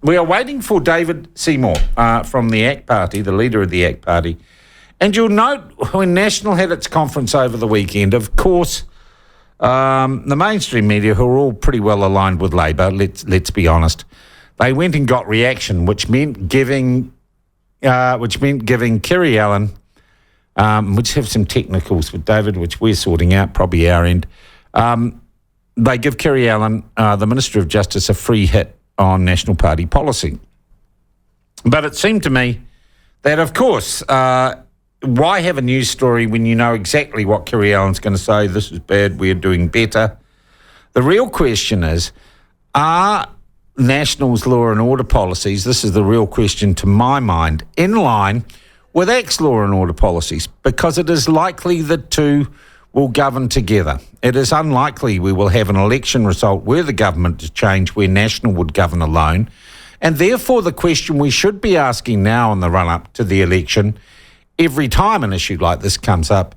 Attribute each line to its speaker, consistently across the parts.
Speaker 1: we are waiting for David Seymour from the ACT Party, the leader of the ACT Party. And you'll note when National had its conference over the weekend, of course, the mainstream media, who are all pretty well aligned with Labor, let's be honest, they went and got reaction, which meant giving Kerry Allen, which have some technicals with David, which we're sorting out, probably our end. They give Kerry Allen, the Minister of Justice, a free hit on National Party policy. But it seemed to me that, of course, why have a news story when you know exactly what Kerry Allen's going to say? This is bad, we're doing better. The real question is, are National's law and order policies, this is the real question to my mind, in line with ACT's law and order policies? Because it is likely the two will govern together. It is unlikely we will have an election result where the government is changed, where National would govern alone. And therefore the question we should be asking now in the run-up to the election, every time an issue like this comes up,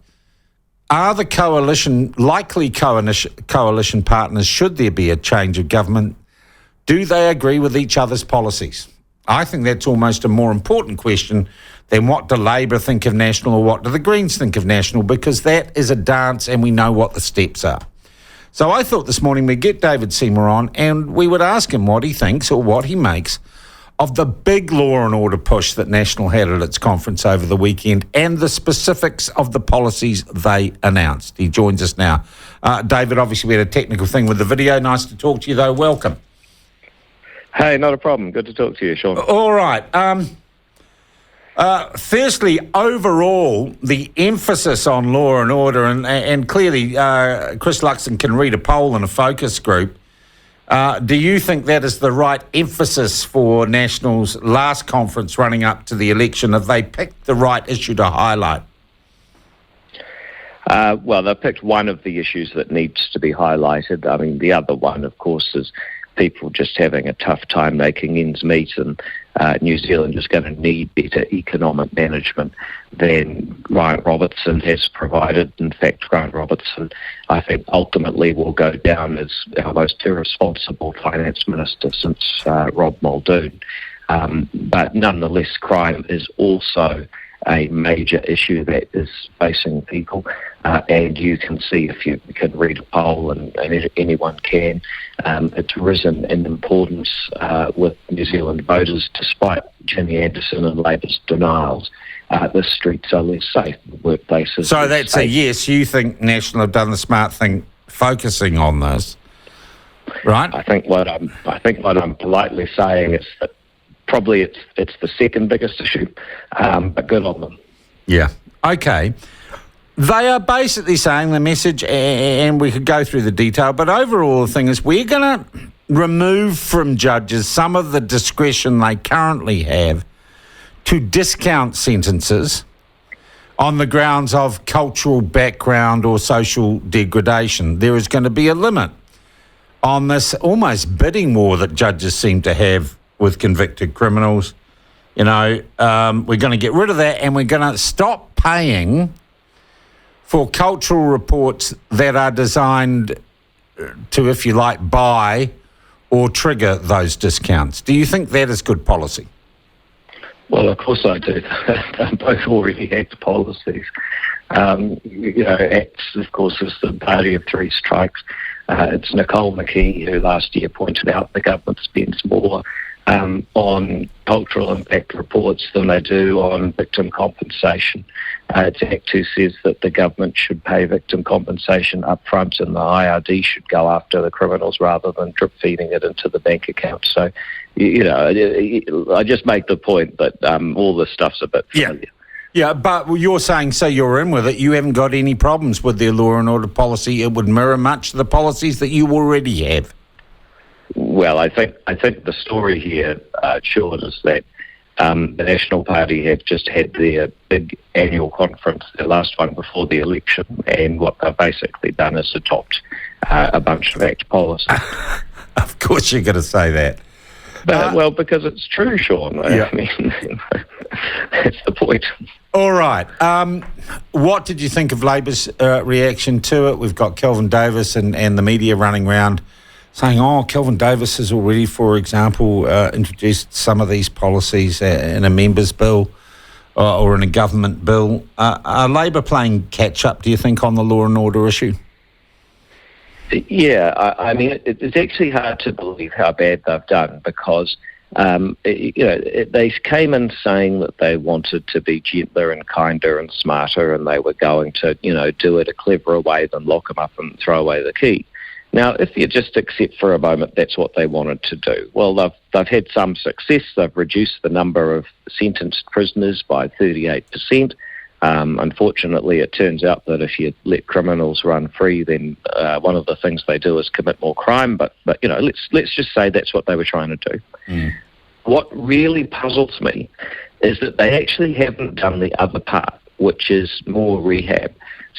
Speaker 1: are the likely coalition partners, should there be a change of government, do they agree with each other's policies? I think that's almost a more important question than what do Labor think of National or what do the Greens think of National, because that is a dance and we know what the steps are. So I thought this morning we'd get David Seymour on and we would ask him what he thinks or what he makes of the big law and order push that National had at its conference over the weekend and the specifics of the policies they announced. He joins us now. David, obviously we had a technical thing with the video. Nice to talk to you though. Welcome.
Speaker 2: Hey, not a problem. Good to talk to you, Sean.
Speaker 1: All right. Firstly, overall, the emphasis on law and order, and clearly Chris Luxon can read a poll in a focus group. Do you think that is the right emphasis for National's last conference running up to the election? Have they picked the right issue to highlight?
Speaker 2: Well, they've picked one of the issues that needs to be highlighted. I mean, the other one, of course, is people just having a tough time making ends meet, and New Zealand is going to need better economic management than Grant Robertson has provided. In fact, Grant Robertson, I think, ultimately will go down as our most irresponsible finance minister since Rob Muldoon. But nonetheless, crime is also a major issue that is facing people. And you can see, if you can read a poll, and anyone can, it's risen in importance with New Zealand voters, despite Jimmy Anderson and Labor's denials. The streets are less safe, the workplaces.
Speaker 1: So that's safe. A yes. You think National have done the smart thing focusing on this, right?
Speaker 2: I think what I'm politely saying is that probably it's the second biggest issue, but good on them.
Speaker 1: Yeah. Okay. They are basically saying the message, and we could go through the detail, but overall the thing is we're going to remove from judges some of the discretion they currently have to discount sentences on the grounds of cultural background or social degradation. There is going to be a limit on this almost bidding war that judges seem to have with convicted criminals. You know, we're going to get rid of that, and we're going to stop paying for cultural reports that are designed to, if you like, buy or trigger those discounts. Do you think that is good policy?
Speaker 2: Well, of course I do. They're both already ACT policies. ACT, of course, is the party of three strikes. It's Nicole McKee who last year pointed out the government spends more on cultural impact reports than they do on victim compensation. It's ACT who says that the government should pay victim compensation up front and the IRD should go after the criminals rather than drip feeding it into the bank account. So, I just make the point that all this stuff's a bit familiar.
Speaker 1: Yeah, but you're saying, so you're in with it, you haven't got any problems with their law and order policy. It would mirror much the policies that you already have.
Speaker 2: Well, I think the story here, Sean, is that the National Party have just had their big annual conference, their last one before the election, and what they've basically done is adopt a bunch of ACT policies.
Speaker 1: Of course you're going to say that.
Speaker 2: Well, because it's true, Sean.
Speaker 1: Yeah.
Speaker 2: I mean, that's the point.
Speaker 1: All right. What did you think of Labor's reaction to it? We've got Kelvin Davis and the media running around saying, Kelvin Davis has already, for example, introduced some of these policies in a member's bill or in a government bill. Are Labor playing catch-up, do you think, on the law and order issue?
Speaker 2: Yeah, I mean, it's actually hard to believe how bad they've done because, they came in saying that they wanted to be gentler and kinder and smarter, and they were going to, do it a cleverer way than lock them up and throw away the key. Now, if you just accept for a moment that's what they wanted to do, well, they've had some success. They've reduced the number of sentenced prisoners by 38%. Unfortunately, it turns out that if you let criminals run free, then one of the things they do is commit more crime. But let's just say that's what they were trying to do. Mm. What really puzzles me is that they actually haven't done the other part, which is more rehab.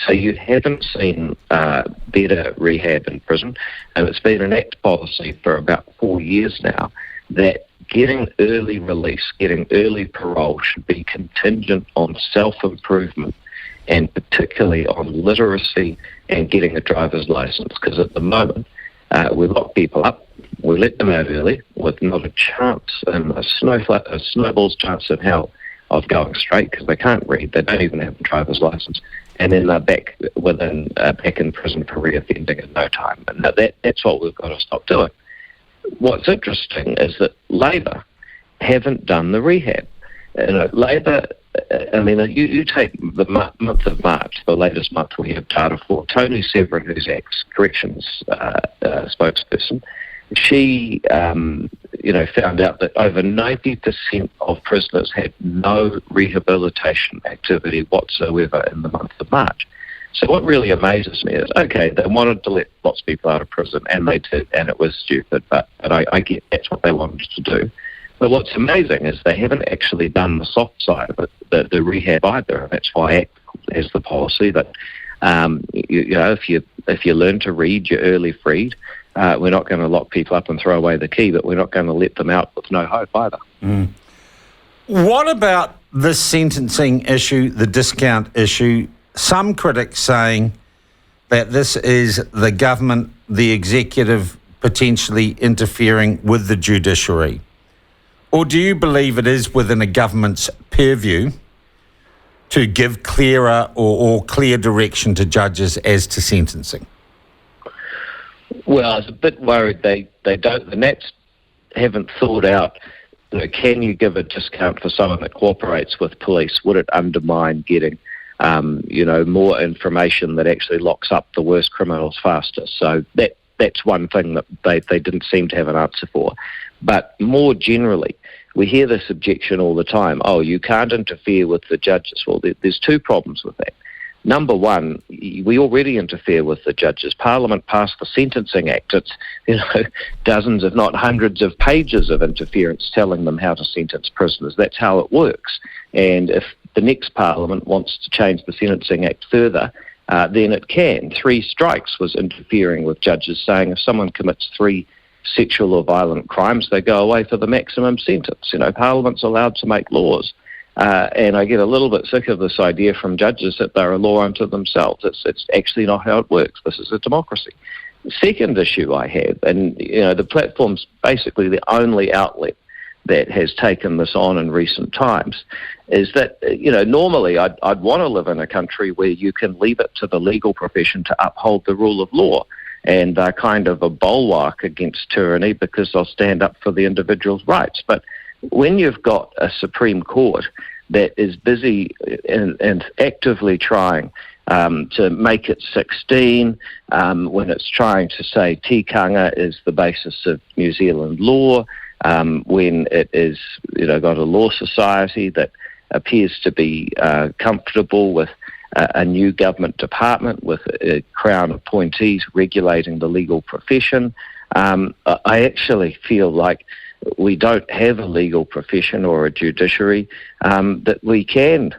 Speaker 2: So you haven't seen better rehab in prison, and it's been an ACT policy for about 4 years now that getting early release, getting early parole should be contingent on self-improvement and particularly on literacy and getting a driver's license. Because at the moment, we lock people up, we let them out early with not a chance, a snowball's chance in hell of going straight because they can't read, they don't even have a driver's license, and then they're back in prison for reoffending in no time. And that's what we've got to stop doing. What's interesting is that Labor haven't done the rehab. Labor, you take the month of March, the latest month we have data for. Tony Severin, who's ex-corrections spokesperson, she, found out that over 90% of prisoners had no rehabilitation activity whatsoever in the month of March. So what really amazes me is, okay, they wanted to let lots of people out of prison, and they did, and it was stupid, but I get that's what they wanted to do. But what's amazing is they haven't actually done the soft side of it, the rehab either, and that's why ACT has the policy that, if you learn to read, you're early freed. We're not going to lock people up and throw away the key, but we're not going to let them out with no hope either. Mm.
Speaker 1: What about the sentencing issue, the discount issue? Some critics saying that this is the government, the executive, potentially interfering with the judiciary. Or do you believe it is within a government's purview to give clearer or clear direction to judges as to sentencing?
Speaker 2: Well, I was a bit worried they don't. The Nats haven't thought out, can you give a discount for someone that cooperates with police? Would it undermine getting more information that actually locks up the worst criminals faster? So that's one thing that they didn't seem to have an answer for. But more generally, we hear this objection all the time. You can't interfere with the judges. Well, there's two problems with that. Number one, we already interfere with the judges. Parliament passed the Sentencing Act. It's dozens, if not hundreds of pages of interference telling them how to sentence prisoners. That's how it works. And if the next Parliament wants to change the Sentencing Act further, then it can. 3 strikes was interfering with judges, saying if someone commits 3 sexual or violent crimes, they go away for the maximum sentence. Parliament's allowed to make laws. And I get a little bit sick of this idea from judges that they're a law unto themselves. It's actually not how it works. This is a democracy. The second issue I have, and the platform's basically the only outlet that has taken this on in recent times, is that normally I'd want to live in a country where you can leave it to the legal profession to uphold the rule of law, and they're kind of a bulwark against tyranny because they'll stand up for the individual's rights. But when you've got a Supreme Court that is busy and actively trying to make it 16, when it's trying to say tikanga is the basis of New Zealand law, when it is got a law society that appears to be comfortable with a new government department with Crown appointees regulating the legal profession, I actually feel like we don't have a legal profession or a judiciary that we can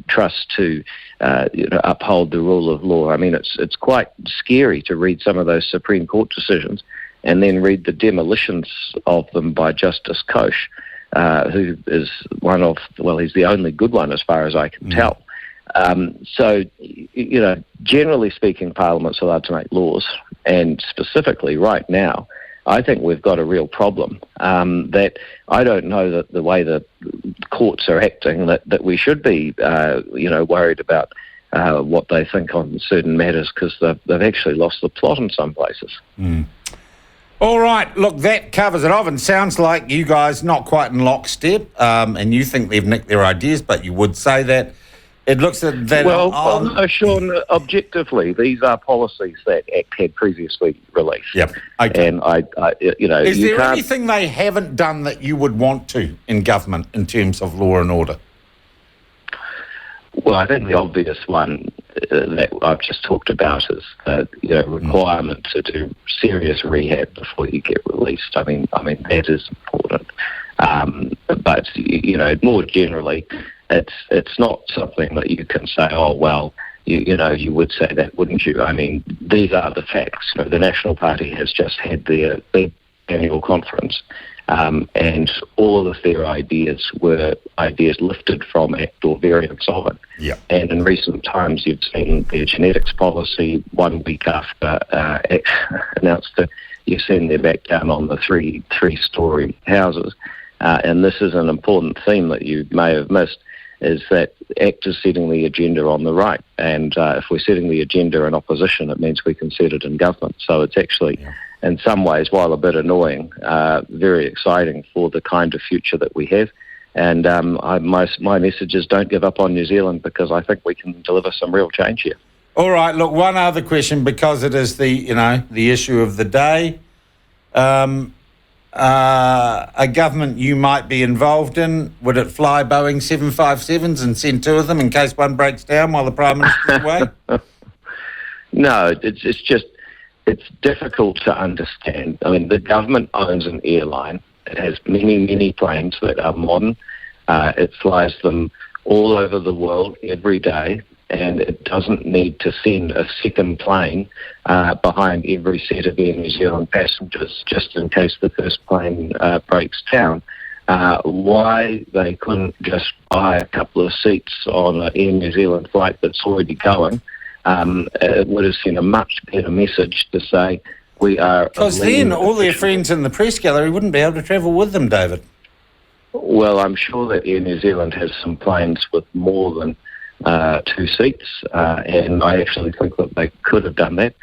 Speaker 2: trust to uphold the rule of law. I mean, it's quite scary to read some of those Supreme Court decisions and then read the demolitions of them by Justice Koch, who is he's the only good one as far as I can tell. So, generally speaking, Parliament's allowed to make laws, and specifically right now, I think we've got a real problem that I don't know that the way the courts are acting that we should be, worried about what they think on certain matters, because they've actually lost the plot in some places.
Speaker 1: Mm. All right, look, that covers it off, and sounds like you guys not quite in lockstep, and you think they've nicked their ideas, but you would say that. It looks at that.
Speaker 2: Well, no, Sean, objectively, these are policies that ACT had previously released.
Speaker 1: Yep. Okay.
Speaker 2: And
Speaker 1: is there anything they haven't done that you would want to in government in terms of law and order?
Speaker 2: Well, I think the obvious one that I've just talked about is the requirement to do serious rehab before you get released. I mean that is important. But more generally, it's not something that you can say, oh well, you would say that, wouldn't you? I mean, these are the facts. The National Party has just had their big annual conference. And all of their ideas were ideas lifted from ACT or variants of it.
Speaker 1: Yep.
Speaker 2: And in recent times, you've seen their genetics policy 1 week after ACT announced it. You've seen they're back down on the three-storey houses. And this is an important theme that you may have missed, is that ACT is setting the agenda on the right. And if we're setting the agenda in opposition, it means we can set it in government. So it's actually... Yeah. In some ways, while a bit annoying, very exciting for the kind of future that we have. And my message is don't give up on New Zealand, because I think we can deliver some real change here.
Speaker 1: All right, look, one other question, because it is the issue of the day. A government you might be involved in, would it fly Boeing 757s and send 2 of them in case one breaks down while the Prime Minister's away?
Speaker 2: No, it's just... It's difficult to understand. I mean, the government owns an airline. It has many, many planes that are modern. It flies them all over the world every day, and it doesn't need to send a second plane behind every set of Air New Zealand passengers just in case the first plane breaks down. Why they couldn't just buy a couple of seats on an Air New Zealand flight that's already going, it would have sent a much better message to say we are...
Speaker 1: Because then all their friends in the press gallery wouldn't be able to travel with them, David.
Speaker 2: Well, I'm sure that Air New Zealand has some planes with more than 2 seats, and I actually think that they could have done that.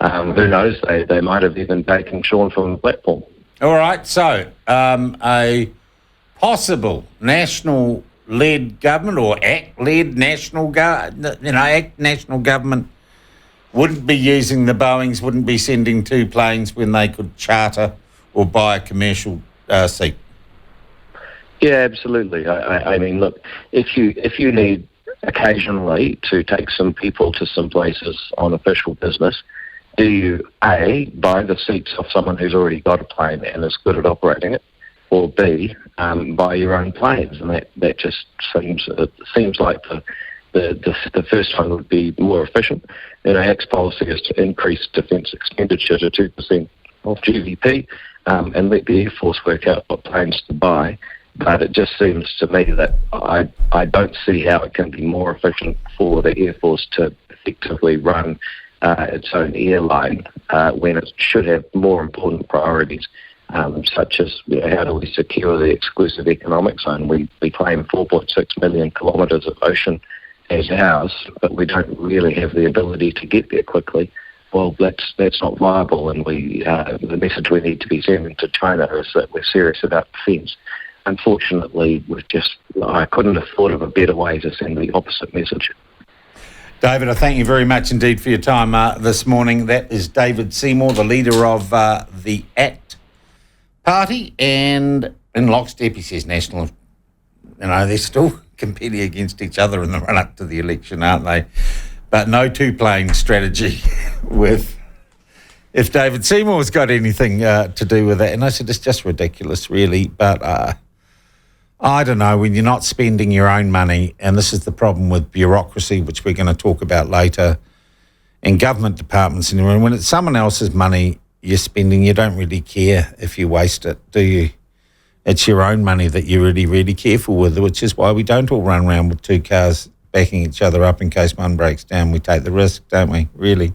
Speaker 2: Who knows, they might have even taken Sean from the platform.
Speaker 1: All right, so a possible national-led government or ACT-led ACT national government wouldn't be using the Boeings, wouldn't be sending 2 planes when they could charter or buy a commercial seat.
Speaker 2: Yeah, absolutely. I mean, look, if you need occasionally to take some people to some places on official business, do you A, buy the seats of someone who's already got a plane and is good at operating it, or B, buy your own planes? And that just seems like the first one would be more efficient. ACT's policy is to increase defence expenditure to 2% of GDP and let the Air Force work out what planes to buy. But it just seems to me that I don't see how it can be more efficient for the Air Force to effectively run its own airline when it should have more important priorities, such as how do we secure the exclusive economic zone? We claim 4.6 million kilometres of ocean as ours, but we don't really have the ability to get there quickly. Well, that's not viable, and the message we need to be sending to China is that we're serious about defence. Unfortunately, I couldn't have thought of a better way to send the opposite message.
Speaker 1: David, I thank you very much indeed for your time this morning. That is David Seymour, the leader of the ACT Party, and in lockstep, he says national. They're still competing against each other in the run-up to the election, aren't they? But no 2-plane strategy with... If David Seymour's got anything to do with that. And I said, it's just ridiculous, really. But I don't know, when you're not spending your own money, and this is the problem with bureaucracy, which we're going to talk about later, in government departments, and when it's someone else's money you're spending, you don't really care if you waste it, do you? It's your own money that you're really, really careful with, which is why we don't all run around with 2 cars backing each other up in case one breaks down. We take the risk, don't we? Really.